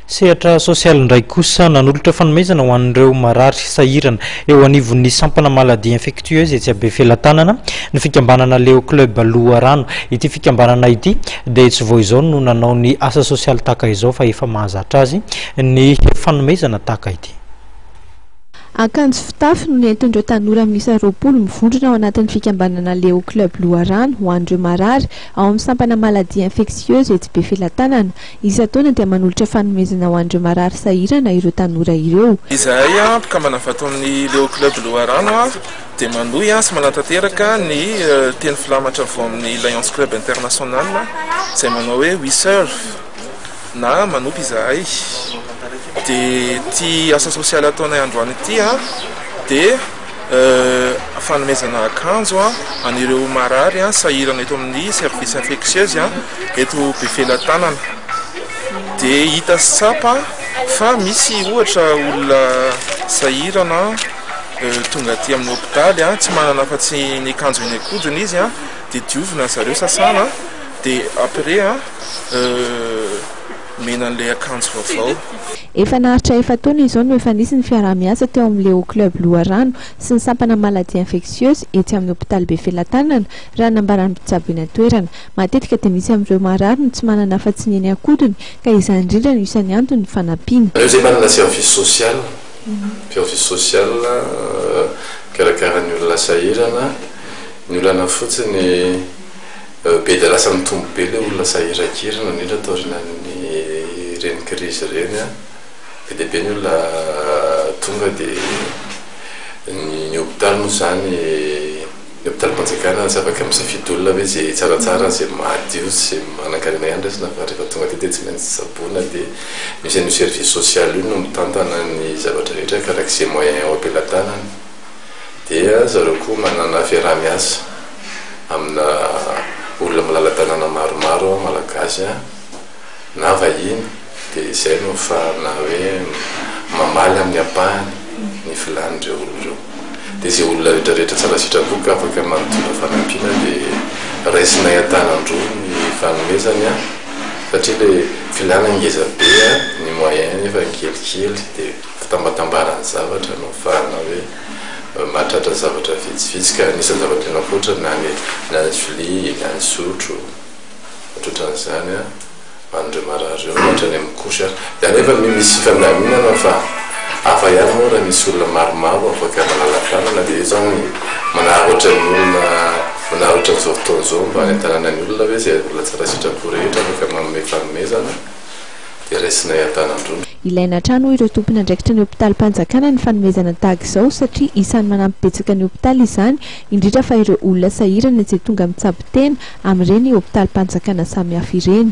Sehatra sosialy ndray kosa nanolotra fanomezana ho an'ireo marary sahirana eo anivon'ny sampana maladie infectieuse etsy Abe Filatanana ny fikambanana Leo Club Loharano. Ity fikambanana ity dia tsy vao izao no nanao ny asa sosialy tahaka izao fa efa mahazatra azy ny fanomezana tahaka ity. Akanjo fitafy no nentin'ireo tanora miisa 20 mivondrona ao anatin'ny fikambanana Leo Club Loharano ho an'ireo marary ao amin'ny sampana maladie infectieuse etsy Abe Filatanana. Isan-taona dia manolotra fanomezana ho an'ireo marary sahirana ireo tanora ireo. Izahay mpikambana fataon'ny Leo Club Loharano dia manohy sy manatanteraka ny teny filamatra avy amin'ny Lions Club International izay manao hoe We Serve na manompy izahay. Dia ty asa sosialy ataonay androany ity dia fanomezana akanjo an'ireo marary sahirana eto amin'ny service infectieuse eto Abe Filatanana. Dia hita sapa fa misy ohatra olona sahirana tonga aty amin'ny hôpitaly tsy manana afa-tsy ny akanjo eny akodiny izy dia diovina zareo sasana dia après mena an'ilay akanjo vaovao. Efa naharitra efa taona izao no efa nisy ny fiarah-miasa teo amin'ny Leo Club Loharano sy ny sampana maladie infectieuse etsy amin'ny hôpitaly Abe Filatanana raha nambaran'ny mpitsabo eny an-toerana. Matetika dia misy amin'ireo marary no tsy manana afa-tsy ny eny akodiny ka izany indrindra no isan'ny antony ny fanampiana. Ireo zay manana service social, karakaran'ny olona sahirana, ny olana fotsiny be dia lasa mitombo be ilay olona sahiran-kirana indrindra taorinan'ny reny crise reny be dia be ny olona tonga dia ny hôpitaly moa zany ny hôpitaly Mpanjakana tsy afaka misafidy olona hoe zay tsaratsara zay madio sy manankarena ihany resina fa rehefa tonga dia tsy maintsy tsaboana dia misy an'io service social io no mitantana ny zavatra rehetra karak'izay moyen ao Ampelantanana. Dia zareo koa manana fiarah-miasa amina olona malala-tanàna maromaro malagasy na vahiny dia izay no ahafahana hoe mamaly amin'ny ampahany ny filan'ireo olona ireo. Dia izay olona rehetrarehetra tsara sitrapoka afaka manotondra fanampiana dia raisinay an-tanandroa ny fanomezany satria ilay filana ngeza be ny moyen efa kelikely dia fitambatambarany zavatra no ahafahana hoe mahatratra zavatra vitsivitsy ka anisan'ny zavatra nakoatra na ny vilia na ny sotro ohatran'izany an'ireo marary eo ohatra ny amin'ny kosy dia nefa misy fandaminana fa hafa ihany moa raha misy olona maromaro afaka manala-tanana dia io zany manahotra ny olona manahotra n'izao fotoana izao mba any an-tanàna ny olona hoe zay olona tsara sitrapo rehetra afaka manome fanomezana dia raisinay an-tanandroa. Ilaina hatrany ireo tompony andraikitra ny hôpitaly Mpanjakana ny fanomezana tahaka izao satria isan'ny manampy betsaka ny hôpitaly izany indrindra fa ireo olona sahirana izay tonga mitsabo tena amin'ireny hôpitaly Mpanjakana samihafa ireny.